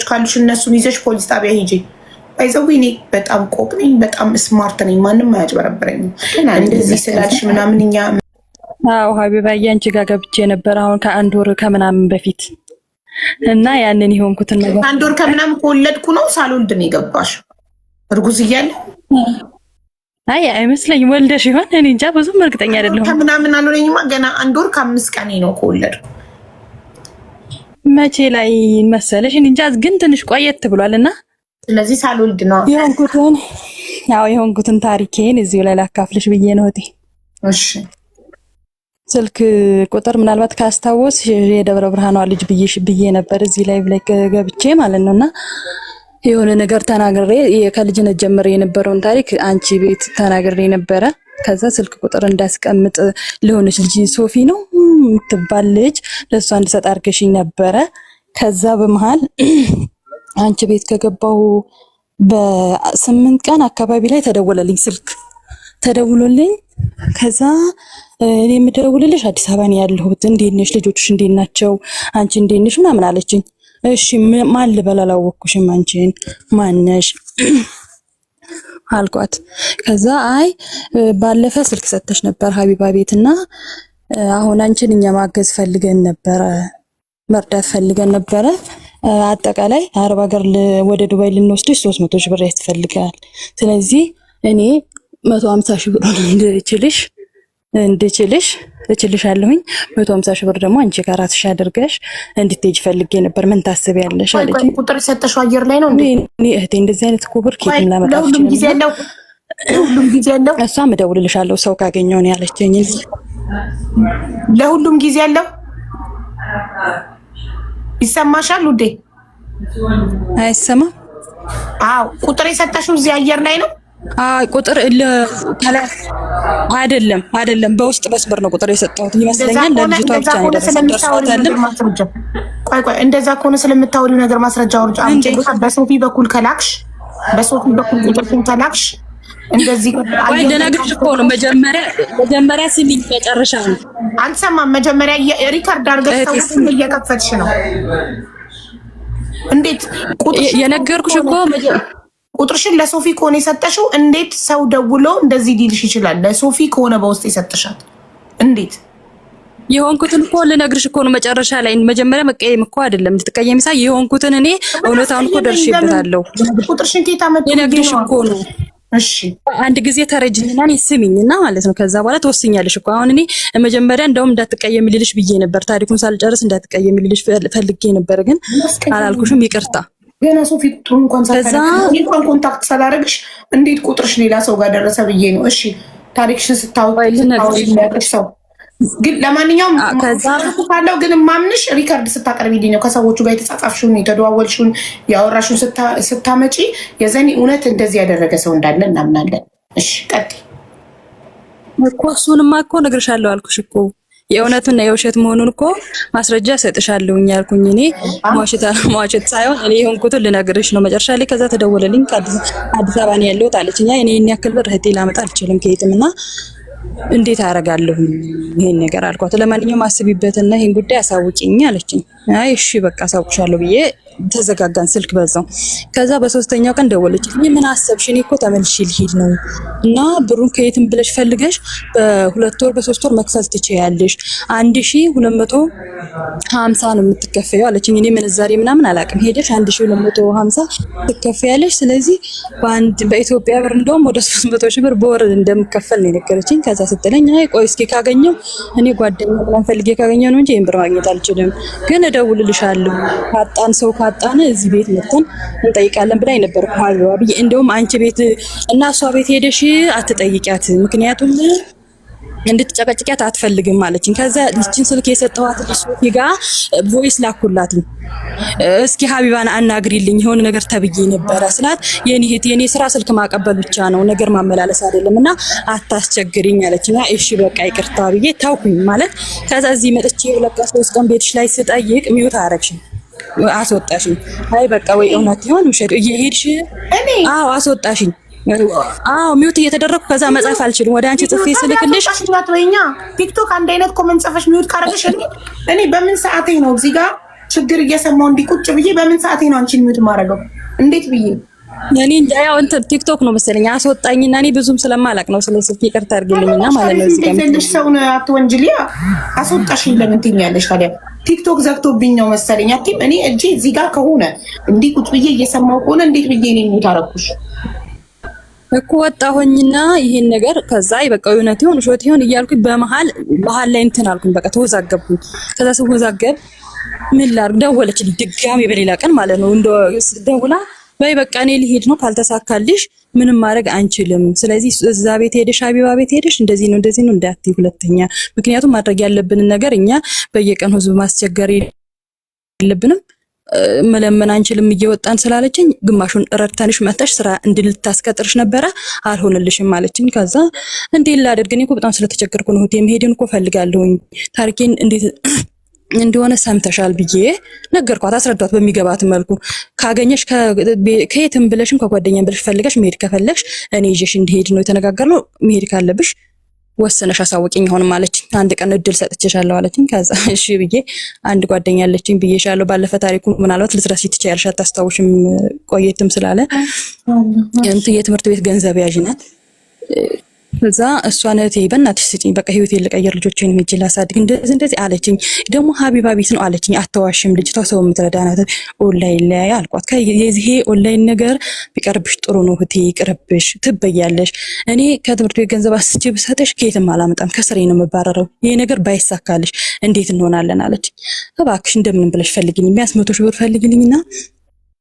ካሉሽ እነሱን ይዘሽ ፖሊስ ጣቢያ ሂጂ። ባይዘው እኔ በጣም ቆቅ ነኝ፣ በጣም ስማርት ነኝ። ማንም አያጭበረብረኝም። እንደዚህ ስላልሽ ምናምን እኛ አዎ ሀቢባዬ አንቺ ጋር ገብቼ ነበር አሁን ከአንድ ወር ከምናምን በፊት እና ያንን የሆንኩትን ነገር አንድ ወር ከምናምን ከወለድኩ ነው ሳልወልድ ነው የገባሽ? እርጉዝ እያለ አይ አይመስለኝም። ወልደሽ ይሆን? እኔ እንጃ ብዙም እርግጠኛ አይደለሁም። ከምናምን አልሆነኝማ ገና አንድ ወር ከ5 ቀኔ ነው ከወለድኩ። መቼ ላይ መሰለሽ? እኔ እንጃ ግን ትንሽ ቆየት ብሏልና ስለዚህ ሳልወልድ ነው የሆንኩትን ታሪኬን እዚሁ ላይ ላካፍልሽ ብዬ ነው እቴ። እሺ ስልክ ቁጥር ምናልባት ካስታወስ የደብረ ብርሃኗ ልጅ ብዬ ነበር እዚህ ላይ ገብቼ ማለት ነውና የሆነ ነገር ተናግሬ ከልጅነት ጀምሬ የነበረውን ታሪክ አንቺ ቤት ተናግሬ ነበረ። ከዛ ስልክ ቁጥር እንዳስቀምጥ ለሆነች ልጅ ሶፊ ነው የምትባል ልጅ ለሷ እንድሰጥ አድርገሽኝ ነበረ። ከዛ በመሃል አንቺ ቤት ከገባው በ8 ቀን አካባቢ ላይ ተደወለልኝ፣ ስልክ ተደውሎልኝ ከዛ እኔ የምደውልልሽ አዲስ አበባ ነው ያለሁት፣ እንዴት ነሽ? ልጆችሽ እንዴት ናቸው? አንቺ እንዴት ነሽ? ምናምን አለችኝ። እሺ ማን ልበል አላወቅኩሽም፣ አንቺን ማነሽ አልኳት። ከዛ አይ ባለፈ ስልክ ሰጥተሽ ነበር ሀቢባ ቤትና አሁን አንቺን እኛ ማገዝ ፈልገን ነበረ፣ መርዳት ፈልገን ነበረ። አጠቃላይ አረብ ሀገር ወደ ዱባይ ልንወስድሽ 300 ሺህ ብር ያስፈልጋል። ስለዚህ እኔ 150 ሺህ ብር እችልሻለሁኝ 150 ሺህ ብር ደግሞ አንቺ ከራስሽ አድርገሽ እንድትሄጂ ፈልጌ ነበር። ምን ታስቢያለሽ አለችኝ። ቁጥር ሰጠሽው አየር ላይ ነው እንዴ? እህቴ እንደዚህ አይነት ኩብር ኬት ላመጣ ሁሉም ጊዜ ያለው እሷም እደውልልሻለሁ ሰው ካገኘው ነው ያለችኝ። ለሁሉም ጊዜ ያለው ይሰማሻል ውዴ? አይሰማም? አዎ ቁጥር የሰጠሽው እዚህ አየር ላይ ነው? ቁጥር አይደለም በውስጥ መስመር ነው ቁጥር የሰጠሁት ይመስለኛል። ለልጅቷ ብቻ ነው ደርሷታል። ቆይ እንደዛ ከሆነ ስለምታወሪው ነገር ማስረጃ አውርጃ አንቺ በሶፊ በኩል ከላክሽ ቁጥርሽን ከላክሽ እንደዚህ ወይ ለነገርሽ እኮ ነው መጀመሪያ ስልኝ መጨረሻ ነው። አልሰማም። መጀመሪያ ሪካርድ አድርገሽ ሰውን እየከፈትሽ ነው። እንዴት የነገርኩሽ እኮ ቁጥርሽን ለሶፊ ከሆነ የሰጠሽው እንዴት ሰው ደውሎ እንደዚህ ሊልሽ ይችላል? ለሶፊ ከሆነ በውስጥ የሰጠሻት እንዴት የሆንኩትን እኮ ልነግርሽ እኮ ነው መጨረሻ ላይ። መጀመሪያ መቀየም እኮ አይደለም እንድትቀየሚ ሳይ የሆንኩትን እኔ እውነታውን እኮ ደርሼበታለሁ። ቁጥርሽን ከየት አመጣሽ? ልነግርሽ እኮ ነው። እሺ አንድ ጊዜ ተረጅኝና እኔ ስሚኝና ማለት ነው። ከዛ በኋላ ተወስኛለሽ እኮ አሁን እኔ መጀመሪያ እንደውም እንዳትቀየሚ ልልሽ ብዬ ነበር። ታሪኩን ሳልጨርስ እንዳትቀየሚ ልልሽ ፈልጌ ነበር፣ ግን አላልኩሽም። ይቅርታ ገና ሶፊ ቁጥሩን እንኳን ኮንታክት ሳላደርግሽ እንዴት ቁጥርሽ ሌላ ሰው ጋር ደረሰ ብዬ ነው። እሺ ታሪክሽን ስታወቂ ሰው ግን ለማንኛውም ካለው ግን ማምንሽ ሪከርድ ስታቀርቢልኝ ነው። ከሰዎቹ ጋር የተጻጻፍሽውን የተደዋወልሽውን ያወራሽውን ስታመጪ የዘኒ እውነት እንደዚህ ያደረገ ሰው እንዳለ እናምናለን። እሺ ቀጥይ እኮ እሱንማ እኮ እነግርሻለሁ አልኩሽ እኮ የእውነቱና የውሸት መሆኑን እኮ ማስረጃ ሰጥሻለሁኝ ያልኩኝ እኔ ማዋሸት ሳይሆን እኔ የሆንኩትን ልነግርሽ ነው። መጨረሻ ላይ ከዛ ተደወለልኝ አዲስ አበባ ነው ያለሁት አለችኝ። እኔ እኔን ያክል ብር እህቴ ላመጣ አልችልም ከየትም እና እንዴት አደርጋለሁ ይሄን ነገር አልኳት። ለማንኛውም አስቢበትና ይሄን ጉዳይ አሳውቂኝ አለችኝ። አይ እሺ በቃ አሳውቅሻለሁ ብዬ ተዘጋጋን ስልክ በዛው። ከዛ በሶስተኛው ቀን ደወለችልኝ። ምን አሰብሽ? እኔ እኮ ተመልሼ ልሄድ ነው እና ብሩን ከየትም ብለሽ ፈልገሽ በ2 ወር በ3 ወር መክፈል ትችያለሽ 1250 ነው የምትከፈየው አለችኝ። እኔ ምንዛሬ ምናምን አላውቅም። ሄደሽ 1250 ትከፈያለሽ። ስለዚህ በኢትዮጵያ ብር እንደውም ወደ 300 ሺህ ብር በወር እንደምከፈል ነው የነገረችኝ። ከዛ ስትለኝ አይ ቆይ እስኪ ካገኘው እኔ ጓደኛ ምናምን ፈልጌ ካገኘው ነው እንጂ ይሄን ብር ማግኘት አልችልም፣ ግን እደውልልሻለሁ ካጣን ሰው ካጣን እዚህ ቤት መጥተን እንጠይቃለን ብላኝ ነበር ሀቢባ ብዬ። እንደውም አንቺ ቤት እና እሷ ቤት ሄደሽ አትጠይቂያት፣ ምክንያቱም እንድትጨቀጭቂያት አትፈልግም አለችኝ። ከዛ ልጅን ስልክ የሰጠኋት ሶፊ ጋር ቮይስ ላኩላት። እስኪ ሀቢባን አናግሪልኝ የሆነ ነገር ተብዬ ነበረ ስላት የኔ ስራ ስልክ ማቀበል ብቻ ነው ነገር ማመላለስ አይደለምና አታስቸግሪኝ አለችኝ። እሺ በቃ ይቅርታ ብዬ ታውኩኝ ማለት። ከዛ እዚህ መጥቼ 2-3 ቀን ቤትሽ ላይ ስጠይቅ ሚውት አረግሽኝ አስወጣሽኝ። አይ በቃ ወይ እውነት ይሆን ውሸት እየሄድሽ አዎ አስወጣሽኝ። አዎ ሚውት እየተደረኩ ከዛ መጻፍ አልችልም። ወደ አንቺ ጽፌ ስልክልሽ ወይኛ ቲክቶክ አንድ አይነት ኮሜንት ጽፈሽ ሚውት ካረገሽ እኔ በምን ሰዓቴ ነው እዚህ ጋር ችግር እየሰማው እንዲቁጭ ብዬ በምን ሰዓቴ ነው አንቺን ሚውት ማድረገው? እንዴት ብዬ እኔ እንጃ። ያው እንትን ቲክቶክ ነው መሰለኝ አስወጣኝና እኔ ብዙም ስለማላቅ ነው ስለ ስልክ ይቅርታ አድርግልኝና ማለት ነው። እዚህ ጋር ሰውን አትወንጅሊያ አስወጣሽኝ ለምን ትይኛለሽ ታዲያ? ቲክቶክ ዘግቶብኝ ነው መሰለኝ። አትይም እኔ እጄ እዚህ ጋር ከሆነ እንዲህ ቁጭ ብዬ እየሰማው ከሆነ እንዴት ብዬ እኔ ሚውት አደረኩሽ እኮ ወጣሁኝና ይሄን ነገር ከዛ በቃ እውነት ይሁን ውሸት ይሁን እያልኩኝ በመሃል ላይ እንትን አልኩኝ። በቃ ተወዛገብኩኝ። ከዛ ስወዛገብ ምን ላድርግ ደወለችልኝ ድጋሜ በሌላ ቀን ማለት ነው። እንደ ደውላ በይ በቃ እኔ ልሄድ ነው ካልተሳካልሽ ምንም ማድረግ አንችልም። ስለዚህ እዛ ቤት ሄደሽ ሀቢባ ቤት ሄደሽ እንደዚህ ነው እንዳትዪ ሁለተኛ። ምክንያቱም ማድረግ ያለብንን ነገር እኛ በየቀን ህዝብ ማስቸገር የለብንም መለመን አንችልም እየወጣን ስላለችኝ ግማሹን ረድተንሽ መተሽ ስራ እንድልታስቀጥርሽ ነበረ አልሆነልሽም ማለችኝ። ከዛ እንዴ ላደርግ እኔ እኮ በጣም ስለተቸገርኩ ነው እህቴ መሄድን እኮ ፈልጋለሁኝ ታሪኬን እንዴት እንደሆነ ሰምተሻል ብዬ ነገርኳት። አስረዳት በሚገባት መልኩ ካገኘሽ ከየትም ብለሽም ከጓደኛም ብለሽ ፈልገሽ መሄድ ከፈለግሽ እኔ ይዤሽ እንድሄድ ነው የተነጋገርነው። መሄድ ካለብሽ ወሰነሽ አሳውቂኝ አሁንም አለችኝ። አንድ ቀን እድል ሰጥቼሻለሁ አለችኝ። ከዛ እሺ ብዬ አንድ ጓደኛ አለችኝ ብዬሻለሁ። ባለፈ ታሪኩ ምናልባት ልትረሺ ትችያለሽ አታስታውሽም ቆየትም ስላለ የትምህርት ቤት ገንዘብ ያዥ ናት። ከዛ እሷን እህቴ በእናትሽ ስጪኝ በቃ ህይወቴን ልቀይር ልጆቼን ሄጄ ላሳድግ እንደዚህ አለችኝ። ደግሞ ሀቢባ ቤት ነው አለችኝ። አተዋሽም ልጅቷ ሰው የምትረዳ ናት። ኦንላይን ላይ አልኳት የዚህ ኦንላይን ነገር ቢቀርብሽ ጥሩ ነው እህቴ ይቅርብሽ ትበያለሽ። እኔ ከትምህርት ቤት ገንዘብ አስቼ ብሰጥሽ ከየትም አላመጣም ከስሬ ነው የምባረረው። ይሄ ነገር ባይሳካልሽ እንዴት እንሆናለን አለችኝ። እባክሽ እንደምንም ብለሽ ፈልግልኝ ቢያንስ 100 ሺህ ብር ፈልግልኝና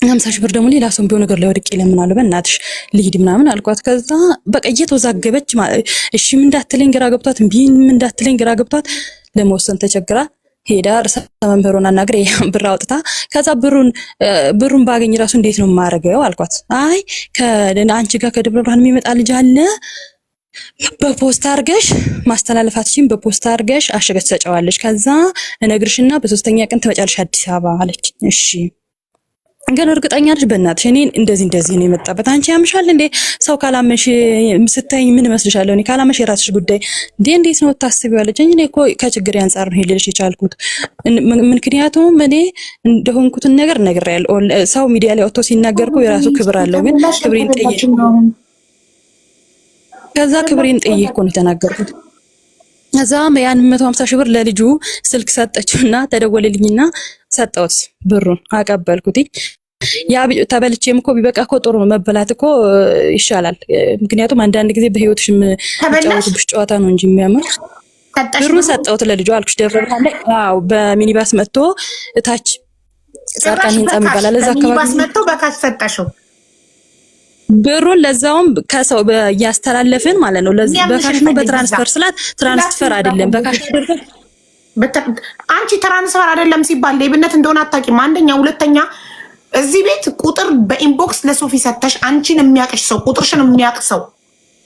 50 ሺህ ብር ደግሞ ሌላ ሰው ቢሆን ነገር ላይ ወድቄ ለምናለሁ በእናትሽ ልሂድ ምናምን አልኳት። ከዛ በቃ እየተወዛገበች እሺ ምን እንዳትለኝ ግራ ገብቷት ምን እንዳትለኝ ግራ ገብቷት ለመወሰን ተቸግራ ሄዳ ርዕሰ መምህሩን አናግሬ ብር አውጥታ ከዛ ብሩን ባገኝ ራሱ እንዴት ነው የማደርገው አልኳት። አይ ከአንቺ ጋር ከደብረ ብርሃን የሚመጣ ልጅ አለ በፖስታ አድርገሽ ማስተላለፋትሽን በፖስታ አድርገሽ አሸገች ተጨዋለሽ። ከዛ እነግርሽና በሶስተኛ ቀን ትመጫለሽ አዲስ አበባ አለች። እሺ ግን እርግጠኛ ነሽ በእናትሽ እኔ እንደዚህ ነው የመጣበት? አንቺ ያምሻል እንዴ? ሰው ካላመሽ ስታይኝ ምን መስልሻለሁ? እኔ ካላመሽ የራስሽ ጉዳይ እንዴ እንዴት ነው ታስቢዋለች? እኔ እኮ ከችግር አንፃር ነው ልልሽ የቻልኩት። ምክንያቱም እኔ እንደሆንኩትን ነገር ነግሬያለሁ። ሰው ሚዲያ ላይ ወጥቶ ሲናገር እኮ የራሱ ክብር አለው። ግን ክብሬን ጥዬ ከዛ ክብሬን ጥዬ እኮ ነው የተናገርኩት። ከዛ ያን 150 ሺህ ብር ለልጁ ስልክ ሰጠችውና ተደወለልኝና ሰጠሁት። ብሩን አቀበልኩት። ያ ተበልቼም እኮ ቢበቃ እኮ ጥሩ ነው። መበላት እኮ ይሻላል። ምክንያቱም አንዳንድ ጊዜ በህይወትሽም ተጫወቱብሽ ጨዋታ ነው እንጂ የሚያምር። ብሩን ሰጠሁት ለልጁ አልኩሽ። ደብረ ብርሃን ላይ አዎ በሚኒባስ መጥቶ እታች ጻድቃን ህንጻ የሚባል እዛ አካባቢ ሚኒባስ መጥቶ በካሽ ሰጠሽው ብሩን ለዛውም ከሰው ያስተላለፍን ማለት ነው። ለዚህ በካሽ ነው በትራንስፈር ስላት ትራንስፈር አይደለም በካሽ አይደለም። አንቺ ትራንስፈር አይደለም ሲባል ሌብነት እንደሆነ አታውቂም። አንደኛ፣ ሁለተኛ እዚህ ቤት ቁጥር በኢንቦክስ ለሶፊ ሰተሽ አንቺን የሚያቅሽ ሰው ቁጥርሽን የሚያቅ ሰው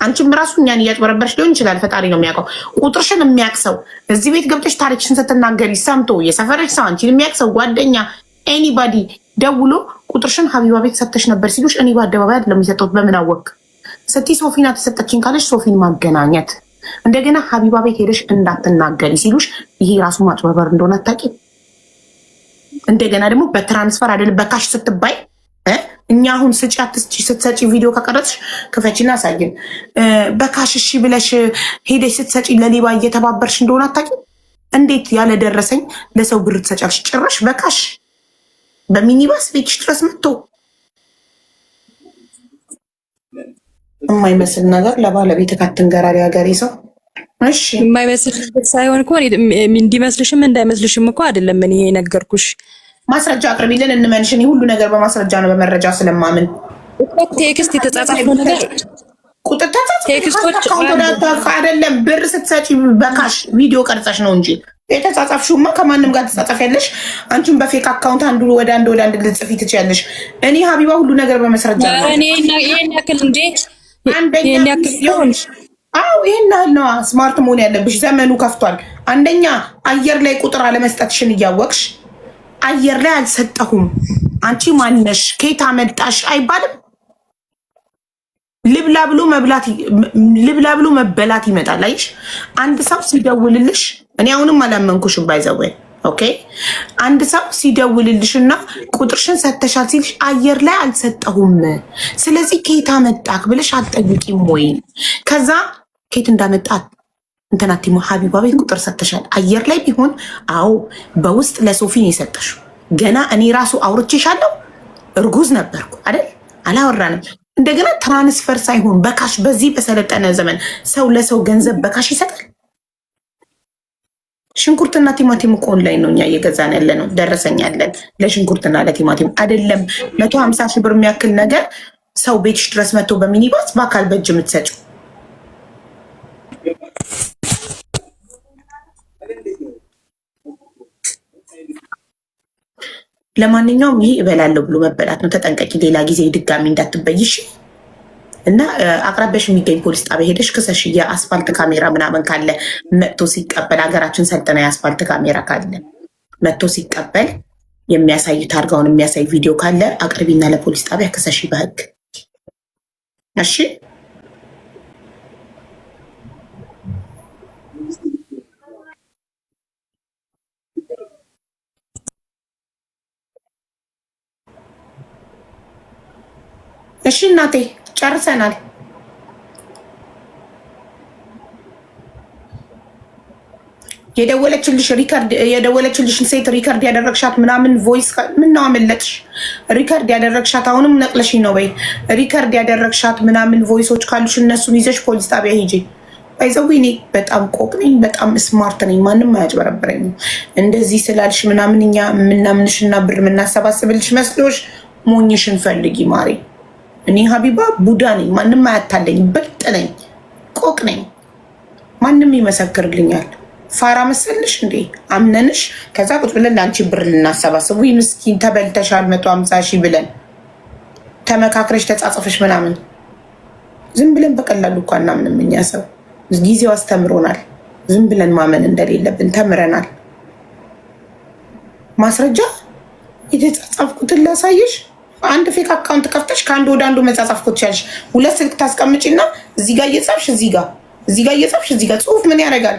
አንቺም ራሱ እኛን እያጭበረበርሽ ሊሆን ይችላል። ፈጣሪ ነው የሚያውቀው። ቁጥርሽን የሚያቅ ሰው እዚህ ቤት ገብተሽ ታሪክሽን ስትናገሪ ሰምቶ የሰፈረሽ ሰው አንቺን የሚያቅ ሰው ጓደኛ ኤኒባዲ ደውሎ ቁጥርሽን ሀቢባ ቤት ሰተሽ ነበር ሲሉሽ እኔ በአደባባይ አይደለም የሰጠሁት በምን አወቅ ስትይ ሶፊና ተሰጠችኝ ካለሽ ሶፊን ማገናኘት እንደገና ሀቢባ ቤት ሄደሽ እንዳትናገሪ ሲሉሽ ይሄ ራሱ ማጭበርበር እንደሆነ አታውቂም። እንደገና ደግሞ በትራንስፈር አይደለም በካሽ ስትባይ እኛ አሁን ስጪ አትስጪ ስትሰጪ ቪዲዮ ከቀረጽሽ ክፈቺና አሳይን። በካሽ እሺ ብለሽ ሄደሽ ስትሰጪ ለሌባ እየተባበርሽ እንደሆነ አታውቂም። እንዴት ያለ ደረሰኝ ለሰው ብር ትሰጫለሽ? ጭራሽ በካሽ በሚኒባስ ቤትሽ ድረስ መጥቶ የማይመስል ነገር ለባለቤት ካትንገራሪ ሀገሬ ሰው። እሺ የማይመስል ሳይሆን እኮ እንዲመስልሽም እንዳይመስልሽም እኮ አይደለም። እኔ ነገርኩሽ። ማስረጃ አቅርቢልን እንመንሽ። እኔ ሁሉ ነገር በማስረጃ ነው በመረጃ ስለማምን። ቴክስት የተጻጻፈው ነገር ቁጥር ቴክስቶች አይደለም ብር ስትሰጪ በካሽ ቪዲዮ ቀርጸሽ ነው እንጂ የተጻጻፍሽውማ ከማንም ጋር ተጻጻፊያለሽ። አንቺም በፌክ አካውንት አንዱ ወደ አንድ ልጽፊ ትችያለሽ። እኔ ሀቢባ ሁሉ ነገር በመስረጃ ነው። እኔ ይሄን ያክል እንዴ አንደኛ ይሆንሽ። አዎ ይሄን ነው ስማርት መሆን ያለብሽ። ዘመኑ ከፍቷል። አንደኛ አየር ላይ ቁጥር አለመስጠትሽን እያወቅሽ አየር ላይ አልሰጠሁም አንቺ ማነሽ ከየት አመጣሽ አይባልም። ልብላ ብሎ መበላት ይመጣል። አይሽ አንድ ሰው ሲደውልልሽ እኔ አሁንም አላመንኩሽም ባይዘው ኦኬ አንድ ሰው ሲደውልልሽና ቁጥርሽን ሰተሻል ሲልሽ አየር ላይ አልሰጠሁም፣ ስለዚህ ከየት አመጣክ ብለሽ አትጠይቂም ወይ? ከዛ ከየት እንዳመጣት እንትናቲሞ ሀቢባ ቤት ቁጥር ሰተሻል አየር ላይ ቢሆን አዎ በውስጥ ለሶፊን የሰጠሽው ገና እኔ ራሱ አውርቼሻለሁ እርጉዝ ነበርኩ አይደል አላወራንም። እንደገና ትራንስፈር ሳይሆን በካሽ በዚህ በሰለጠነ ዘመን ሰው ለሰው ገንዘብ በካሽ ይሰጣል? ሽንኩርትና ቲማቲም እኮ ኦንላይን ነው እኛ እየገዛን ያለ ነው። ደረሰኛለን ለሽንኩርትና ለቲማቲም አይደለም 150 ሺህ ብር የሚያክል ነገር ሰው ቤትሽ ድረስ መጥቶ በሚኒባስ በአካል በእጅ የምትሰጪው። ለማንኛውም ይህ እበላለሁ ብሎ መበላት ነው። ተጠንቀቂ፣ ሌላ ጊዜ ድጋሚ እንዳትበይሽ እና አቅራቢያሽ የሚገኝ ፖሊስ ጣቢያ ሄደሽ ክሰሽ። የአስፋልት ካሜራ ምናምን ካለ መጥቶ ሲቀበል፣ ሀገራችን ሰልጥና የአስፋልት ካሜራ ካለ መጥቶ ሲቀበል የሚያሳይ ታርጋውን የሚያሳይ ቪዲዮ ካለ አቅርቢና ለፖሊስ ጣቢያ ክሰሽ በህግ እሺ። እሺ እናቴ ጨርሰናል። የደወለችልሽን ሴት ሪከርድ ያደረግሻት ምናምን ቮይስ ምን ነው አመለጥሽ? ሪከርድ ያደረግሻት አሁንም ነቅለሽኝ ነው በይ። ሪከርድ ያደረግሻት ምናምን ቮይሶች ካሉሽ እነሱን ይዘሽ ፖሊስ ጣቢያ ሂጂ። ባይዘው እኔ በጣም ቆቅ ነኝ፣ በጣም ስማርት ነኝ። ማንም አያጭበረብረኝም። እንደዚህ ስላልሽ ምናምን እኛ ምናምንሽና ብር የምናሰባስብልሽ መስሎሽ ሞኝሽን ፈልጊ ማሪ። እኔ ሀቢባ ቡዳ ነኝ። ማንም አያታለኝ። ብልጥ ነኝ፣ ቆቅ ነኝ። ማንም ይመሰክርልኛል። ፋራ መሰልሽ እንዴ? አምነንሽ ከዛ ቁጭ ብለን ለአንቺ ብር ልናሰባስቡ ምስኪን ተበልተሻል 150 ሺህ ብለን ተመካክረሽ ተጻጽፈሽ ምናምን ዝም ብለን በቀላሉ እኮ አናምንም። እኛ ሰው ጊዜው አስተምሮናል። ዝም ብለን ማመን እንደሌለብን ተምረናል። ማስረጃ የተጻጻፍኩትን ላሳይሽ። አንድ ፌክ አካውንት ከፍተሽ ከአንድ ወደ አንዱ መጻጻፍ ትችያለሽ። ሁለት ስልክ ታስቀምጪና እዚህ ጋር እየጻፍሽ እዚህ ጋር እየጻፍሽ እዚህ ጋር ጽሁፍ ምን ያደርጋል?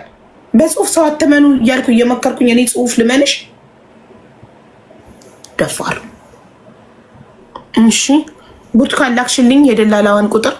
በጽሁፍ ሰው አትመኑ እያልኩ እየመከርኩኝ እኔ ጽሁፍ ልመንሽ? ደፋር። እሺ ብርቱካን ላክሽልኝ የደላላዋን ቁጥር